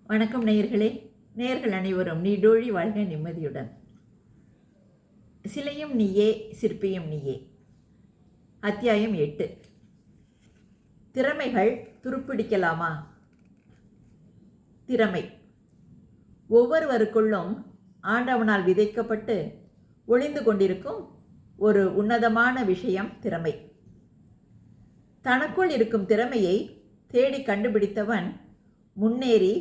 வணக்கம் நேயர்களே. நேயர்கள் அனைவரும் நீடோழி வாழ்க நிம்மதியுடன். சிலையும் நீயே சிற்பியும் நீயே. அத்தியாயம் 8. திறமைகள் துருப்பிடிக்கலாமா? திறமை ஒவ்வொருவருக்குள்ளும் ஆண்டவனால் விதைக்கப்பட்டு ஒளிந்து கொண்டிருக்கும் ஒரு உன்னதமான விஷயம் திறமை. தனக்குள் இருக்கும் திறமையை தேடி கண்டுபிடித்தவன் முன்னேறி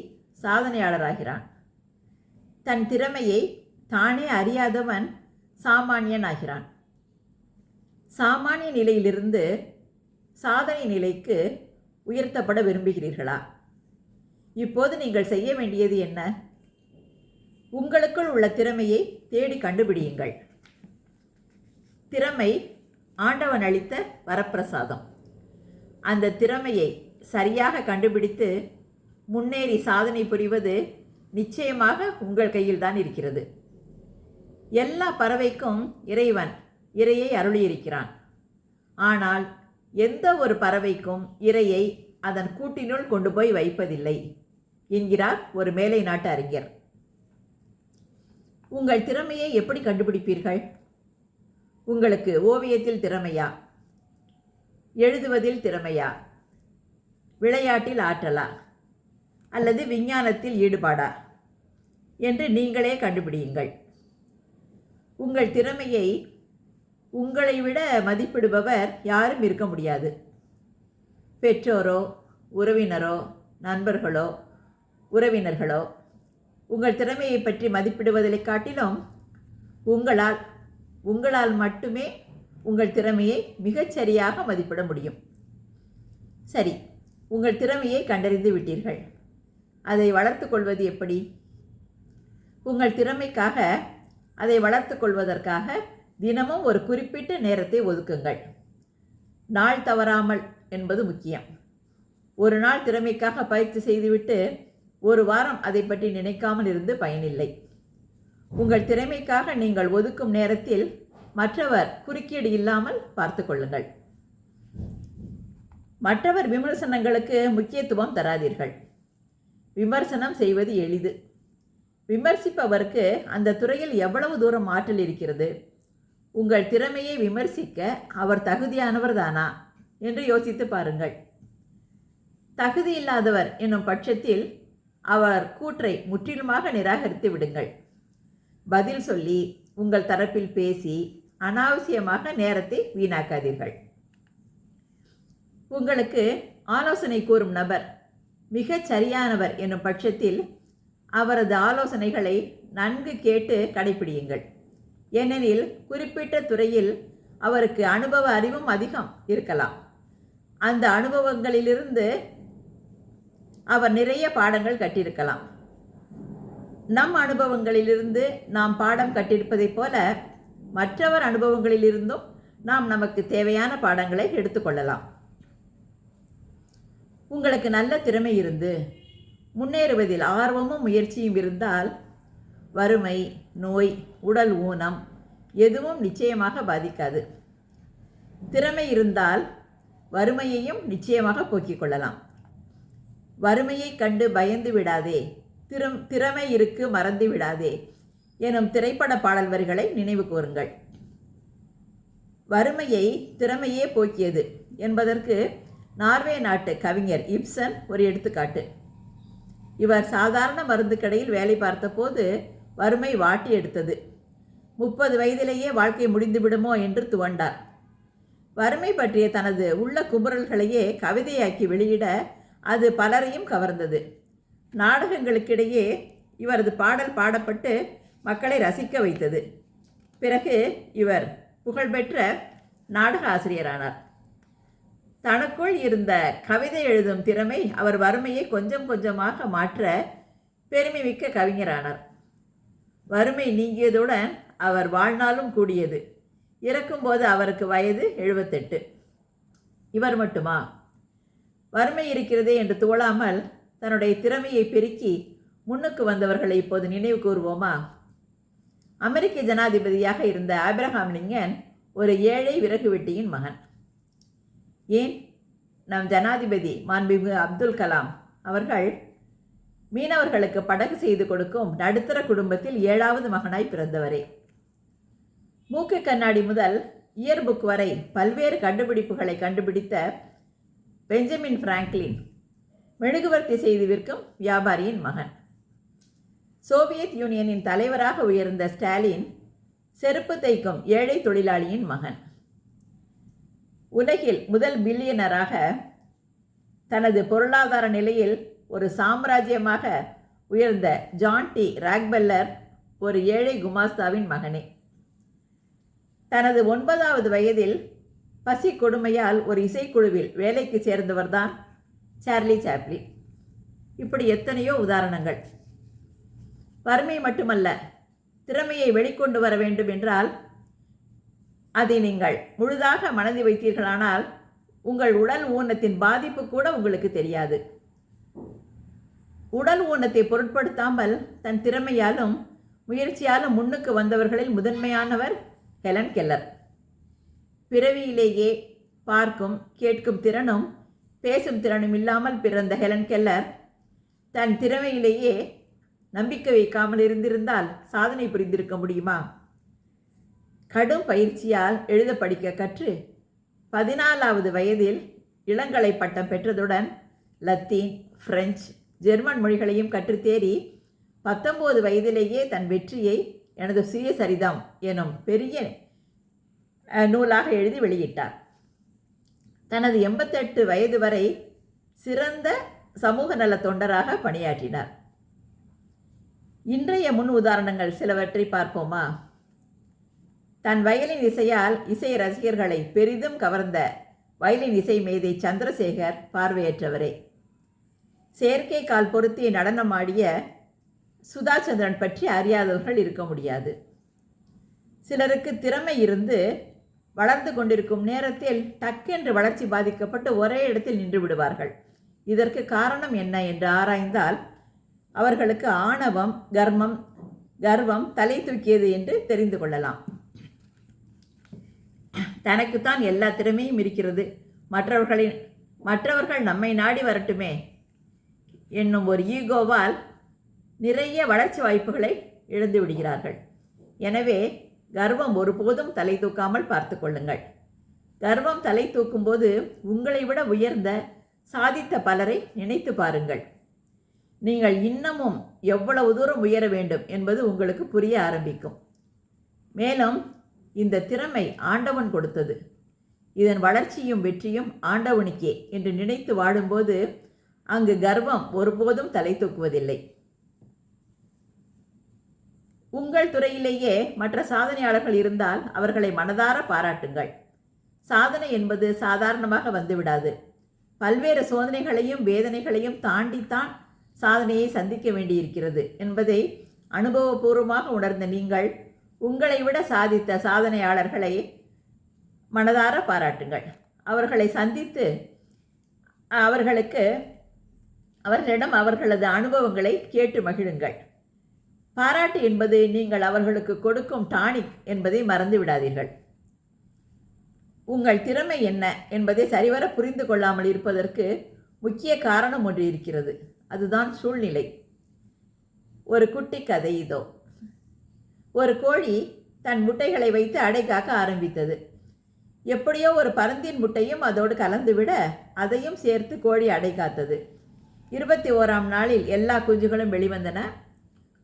சாதனையாளராகிறான். தன் திறமையை தானே அறியாதவன் சாமானியன் ஆகிறான். சாமானிய நிலையிலிருந்து சாதனை நிலைக்கு உயர்த்தப்பட விரும்புகிறீர்களா? இப்போது நீங்கள் செய்ய வேண்டியது என்ன? உங்களுக்குள் உள்ள திறமையை தேடி கண்டுபிடியுங்கள். திறமை ஆண்டவன் அளித்த வரப்பிரசாதம். அந்த திறமையை சரியாக கண்டுபிடித்து முன்னேறி சாதனை புரிவது நிச்சயமாக உங்கள் கையில்தான் இருக்கிறது. எல்லா பறவைக்கும் இறைவன் இரையை அருளியிருக்கிறான். ஆனால் எந்த ஒரு பறவைக்கும் இரையை அதன் கூட்டினுள் கொண்டு போய் வைப்பதில்லை என்கிறார் ஒரு மேலை நாட்டு அறிஞர். உங்கள் திறமையை எப்படி கண்டுபிடிப்பீர்கள்? உங்களுக்கு ஓவியத்தில் திறமையா? எழுதுவதில் திறமையா? விளையாட்டில் ஆற்றலா? அல்லது விஞ்ஞானத்தில் ஈடுபாடா என்று நீங்களே கண்டுபிடியுங்கள். உங்கள் திறமையை உங்களை விட மதிப்பிடுபவர் யாரும் இருக்க முடியாது. பெற்றோரோ உறவினரோ நண்பர்களோ உறவினர்களோ உங்கள் திறமையை பற்றி மதிப்பிடுவதை காட்டிலும் உங்களால் மட்டுமே உங்கள் திறமையை மிகச்சரியாக மதிப்பிட முடியும். சரி, உங்கள் திறமையை கண்டறிந்து விட்டீர்கள். அதை வளர்த்து கொள்வது எப்படி? உங்கள் திறமைக்காக அதை வளர்த்து கொள்வதற்காக தினமும் ஒரு குறிப்பிட்ட நேரத்தை ஒதுக்குங்கள். நாள் தவறாமல் என்பது முக்கியம். ஒரு நாள் திறமைக்காக பயிற்சி செய்துவிட்டு ஒரு வாரம் அதை பற்றி நினைக்காமல் இருந்து பயனில்லை. உங்கள் திறமைக்காக நீங்கள் ஒதுக்கும் நேரத்தில் மற்றவர் குறுக்கீடு இல்லாமல் பார்த்து கொள்ளுங்கள். மற்றவர் விமர்சனங்களுக்கு முக்கியத்துவம் தராதீர்கள். விமர்சனம் செய்வது எளிது. விமர்சிப்பவருக்கு அந்த துறையில் எவ்வளவு தூரம் ஆற்றல் இருக்கிறது? உங்கள் திறமையை விமர்சிக்க அவர் தகுதியானவர் தானா என்று யோசித்து பாருங்கள். தகுதி இல்லாதவர் என்னும் பட்சத்தில் அவர் கூற்றை முற்றிலுமாக நிராகரித்து விடுங்கள். பதில் சொல்லி உங்கள் தரப்பில் பேசி அனாவசியமாக நேரத்தை வீணாக்காதீர்கள். உங்களுக்கு ஆலோசனை கூறும் நபர் மிகச் சரியானவர் என்னும் பட்சத்தில் அவரது ஆலோசனைகளை நன்கு கேட்டு கடைப்பிடியுங்கள். ஏனெனில் குறிப்பிட்ட துறையில் அவருக்கு அனுபவ அறிவும் அதிகம் இருக்கலாம். அந்த அனுபவங்களிலிருந்து அவர் நிறைய பாடங்கள் கற்றிருக்கலாம். நம் அனுபவங்களிலிருந்து நாம் பாடம் கற்றிருப்பதைப் போல மற்றவர் அனுபவங்களிலிருந்தும் நாம் நமக்கு தேவையான பாடங்களை எடுத்துக்கொள்ளலாம். உங்களுக்கு நல்ல திறமை இருந்து முன்னேறுவதில் ஆர்வமும் முயற்சியும் இருந்தால் வறுமை, நோய், உடல் ஊனம் எதுவும் நிச்சயமாக பாதிக்காது. திறமை இருந்தால் வறுமையையும் நிச்சயமாக போக்கிக் கொள்ளலாம். வறுமையை கண்டு பயந்து விடாதே, திறமை இருக்கு மறந்து விடாதே எனும் திரைப்பட பாடல் வரிகளை நினைவு கூறுங்கள். வறுமையை திறமையே போக்கியது என்பதற்கு நார்வே நாட்டு கவிஞர் இப்சன் ஒரு எடுத்துக்காட்டு. இவர் சாதாரண மருந்து கடையில் வேலை பார்த்தபோது வறுமை வாட்டி எடுத்தது. 30 வயதிலேயே வாழ்க்கை முடிந்துவிடுமோ என்று துவண்டார். வறுமை பற்றிய தனது உள்ள குமுறல்களையே கவிதையாக்கி வெளியிட அது பலரையும் கவர்ந்தது. நாடகங்களுக்கிடையே இவரது பாடல் பாடப்பட்டு மக்களை ரசிக்க வைத்தது. பிறகு இவர் புகழ்பெற்ற நாடக ஆசிரியரானார். தனக்குள் இருந்த கவிதை எழுதும் திறமை அவர் வறுமையை கொஞ்சம் கொஞ்சமாக மாற்ற பெருமைமிக்க கவிஞரானார். வறுமை நீங்கியதுடன் அவர் வாழ்நாளும் கூடியது. இறக்கும்போது அவருக்கு வயது 78. இவர் மட்டுமா? வறுமை இருக்கிறதே என்று தோழாமல் தன்னுடைய திறமையை பெருக்கி முன்னுக்கு வந்தவர்களை இப்போது நினைவு கூறுவோமா? அமெரிக்க ஜனாதிபதியாக இருந்த ஆபிரகாம் லிங்கன் ஒரு ஏழை விறகு வெட்டியின் மகன். ஏன் நம் ஜனாதிபதி மாண்புமிகு அப்துல் கலாம் அவர்கள் மீனவர்களுக்கு படகு செய்து கொடுக்கும் நடுத்தர குடும்பத்தில் 7வது மகனாய் பிறந்தவரே. மூக்கு கண்ணாடி முதல் இயர்புக் வரை பல்வேறு கண்டுபிடிப்புகளை கண்டுபிடித்த பெஞ்சமின் பிராங்க்லின் மெழுகுவர்த்தி செய்து விற்கும் வியாபாரியின் மகன். சோவியத் யூனியனின் தலைவராக உயர்ந்த ஸ்டாலின் செருப்பு தைக்கும் ஏழை தொழிலாளியின் மகன். உலகில் முதல் பில்லியனராக தனது பொருளாதார நிலையில் ஒரு சாம்ராஜ்யமாக உயர்ந்த ஜான் டி ராக்பெல்லர் ஒரு ஏழை குமாஸ்தாவின் மகனே. தனது 9வது வயதில் பசி கொடுமையால் ஒரு இசைக்குழுவில் வேலைக்கு சேர்ந்தவர்தான் சார்லி சாப்ளின். இப்படி எத்தனையோ உதாரணங்கள். வறுமை மட்டுமல்ல, திறமையை வெளிக்கொண்டு வர வேண்டும் என்றால் அதை நீங்கள் முழுதாக மனதில் வைத்தீர்களானால் உங்கள் உடல் ஊனத்தின் பாதிப்பு கூட உங்களுக்கு தெரியாது. உடல் ஊனத்தை பொருட்படுத்தாமல் தன் திறமையாலும் முயற்சியாலும் முன்னுக்கு வந்தவர்களில் முதன்மையானவர் ஹெலன் கெல்லர். பிறவியிலேயே பார்க்கும் கேட்கும் திறனும் பேசும் திறனும் இல்லாமல் பிறந்த ஹெலன் கெல்லர் தன் திறமையிலேயே நம்பிக்கை வைக்காமல் இருந்திருந்தால் சாதனை புரிந்திருக்க முடியுமா? கடும் பயிற்சியால் எழுத படிக்க கற்று 14வது வயதில் இளங்கலை பட்டம் பெற்றதுடன் லத்தீன், பிரெஞ்சு, ஜெர்மன் மொழிகளையும் கற்றுத்தேறி 19 வயதிலேயே தன் வெற்றியை எனது சுயசரிதம் எனும் பெரிய நூலாக எழுதி வெளியிட்டார். தனது 88 வயது வரை சிறந்த சமூக நல தொண்டராக பணியாற்றினார். இன்றைய முன் உதாரணங்கள் சிலவற்றை பார்ப்போமா? தன் வயலின் இசையால் இசை ரசிகர்களை பெரிதும் கவர்ந்த வயலின் இசை மேதை சந்திரசேகர் பார்வையற்றவரே. செயற்கை கால் பொருத்தி நடனமாடிய சுதாச்சந்திரன் பற்றி அறியாதவர்கள் இருக்க முடியாது. சிலருக்கு திறமை இருந்து வளர்ந்து கொண்டிருக்கும் நேரத்தில் டக்கென்று வளர்ச்சி பாதிக்கப்பட்டு ஒரே இடத்தில் நின்று விடுவார்கள். இதற்கு காரணம் என்ன என்று ஆராய்ந்தால் அவர்களுக்கு ஆணவம், கர்வம் தலை தூக்கியது என்று தெரிந்து கொள்ளலாம். தனக்குத்தான் எல்லா திறமையும் இருக்கிறது, மற்றவர்கள் நம்மை நாடி வரட்டுமே என்னும் ஒரு ஈகோவால் நிறைய வளர்ச்சி வாய்ப்புகளை இழந்து விடுகிறார்கள். எனவே கர்வம் ஒருபோதும் தலை தூக்காமல் பார்த்து கொள்ளுங்கள். கர்வம் தலை தூக்கும்போது உங்களை விட உயர்ந்த சாதித்த பலரை நினைத்து பாருங்கள். நீங்கள் இன்னமும் எவ்வளவு தூரம் உயர வேண்டும் என்பது உங்களுக்கு புரிய ஆரம்பிக்கும். மேலும் இந்த திறமை ஆண்டவன் கொடுத்தது, இதன் வளர்ச்சியும் வெற்றியும் ஆண்டவனுக்கே என்று நினைத்து வாழும்போது அங்கு கர்வம் ஒருபோதும் தலை தூக்குவதில்லை. உங்கள் துறையிலேயே மற்ற சாதனையாளர்கள் இருந்தால் அவர்களை மனதார பாராட்டுங்கள். சாதனை என்பது சாதாரணமாக வந்துவிடாது. பல்வேறு சோதனைகளையும் வேதனைகளையும் தாண்டித்தான் சாதனையை சந்திக்க வேண்டியிருக்கிறது என்பதை அனுபவபூர்வமாக உணர்ந்த நீங்கள் உங்களை விட சாதித்த சாதனையாளர்களை மனதார பாராட்டுங்கள். அவர்களை சந்தித்து அவர்களிடம் அவர்களது அனுபவங்களை கேட்டு மகிழுங்கள். பாராட்டு என்பது நீங்கள் அவர்களுக்கு கொடுக்கும் டானிக் என்பதை மறந்து விடாதீர்கள். உங்கள் திறமை என்ன என்பதை சரிவர புரிந்து கொள்ளாமல் இருப்பதற்கு முக்கிய காரணம் ஒன்று இருக்கிறது. அதுதான் சூழ்நிலை. ஒரு குட்டி கதை இதோ. ஒரு கோழி தன் முட்டைகளை வைத்து அடை காக்க ஆரம்பித்தது. எப்படியோ ஒரு பருந்தின் முட்டையும் அதோடு கலந்துவிட அதையும் சேர்த்து கோழி அடை காத்தது. 21ஆம் நாளில் எல்லா குஞ்சுகளும் வெளிவந்தன.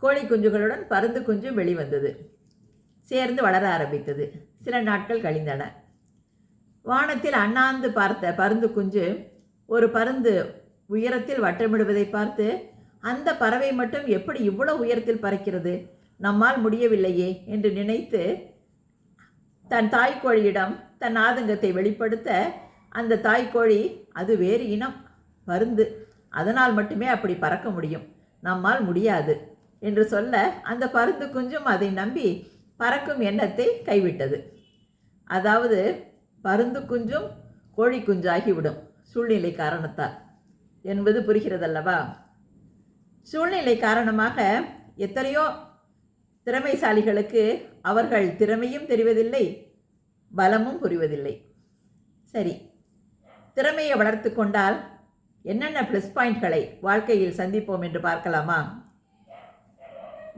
கோழி குஞ்சுகளுடன் பருந்து குஞ்சும் வெளிவந்தது. சேர்ந்து வளர ஆரம்பித்தது. சில நாட்கள் கழிந்தன. வானத்தில் அண்ணாந்து பார்த்த பருந்து குஞ்சு ஒரு பருந்து உயரத்தில் வட்டமிடுவதை பார்த்து, அந்த பறவை மட்டும் எப்படி இவ்வளவு உயரத்தில் பறக்கிறது, நம்மால் முடியவில்லையே என்று நினைத்து தன் தாய்க்கோழியிடம் தன் ஆதங்கத்தை வெளிப்படுத்த, அந்த தாய்க்கோழி அது வேறு இனம் பருந்து, அதனால் மட்டுமே அப்படி பறக்க முடியும், நம்மால் முடியாது என்று சொல்ல, அந்த பருந்து குஞ்சும் அதை நம்பி பறக்கும் எண்ணத்தை கைவிட்டது. அதாவது பருந்து குஞ்சும் கோழி குஞ்சாகிவிடும் சூழ்நிலை காரணத்தால் என்பது புரிகிறதல்லவா? சூழ்நிலை காரணமாக எத்தனையோ திறமைசாலிகளுக்கு அவர்கள் திறமையும் தெரிவதில்லை, பலமும் புரிவதில்லை. சரி, திறமையை வளர்த்து கொண்டால் என்னென்ன ப்ளஸ் பாயிண்ட்களை வாழ்க்கையில் சந்திப்போம் என்று பார்க்கலாமா?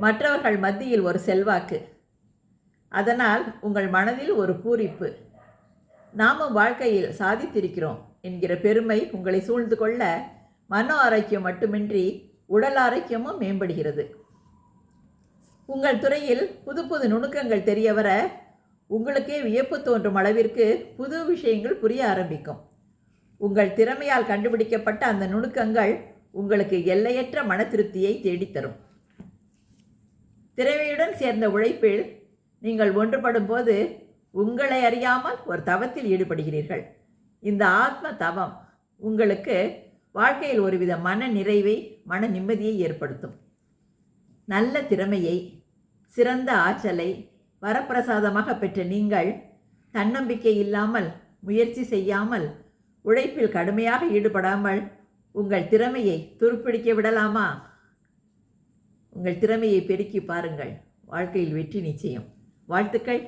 மற்றவர்கள் மத்தியில் ஒரு செல்வாக்கு, அதனால் உங்கள் மனதில் ஒரு பூரிப்பு, நாமும் வாழ்க்கையில் சாதித்திருக்கிறோம் என்கிற பெருமை உங்களை சூழ்ந்து கொள்ள மன ஆரோக்கியம் மட்டுமின்றி உடல் ஆரோக்கியமும் மேம்படுகிறது. உங்கள் துறையில் புது புது நுணுக்கங்கள் தெரிய வர உங்களுக்கே வியப்பு தோன்றும் அளவிற்கு புது விஷயங்கள் புரிய ஆரம்பிக்கும். உங்கள் திறமையால் கண்டுபிடிக்கப்பட்ட அந்த நுணுக்கங்கள் உங்களுக்கு எல்லையற்ற மன திருப்தியை தேடித்தரும். திறமையுடன் சேர்ந்த உழைப்பில் நீங்கள் ஒன்றுபடும் போது உங்களை அறியாமல் ஒரு தவத்தில் ஈடுபடுகிறீர்கள். இந்த ஆத்ம தவம் உங்களுக்கு வாழ்க்கையில் ஒருவித மன நிறைவை, மன நிம்மதியை ஏற்படுத்தும். நல்ல திறமையை, சிறந்த ஆற்றலை வரப்பிரசாதமாக பெற்ற நீங்கள் தன்னம்பிக்கை இல்லாமல், முயற்சி செய்யாமல், உழைப்பில் கடுமையாக ஈடுபடாமல் உங்கள் திறமையை துருப்பிடிக்க விடலாமா? உங்கள் திறமையை பெருக்கி பாருங்கள். வாழ்க்கையில் வெற்றி நிச்சயம். வாழ்த்துக்கள்.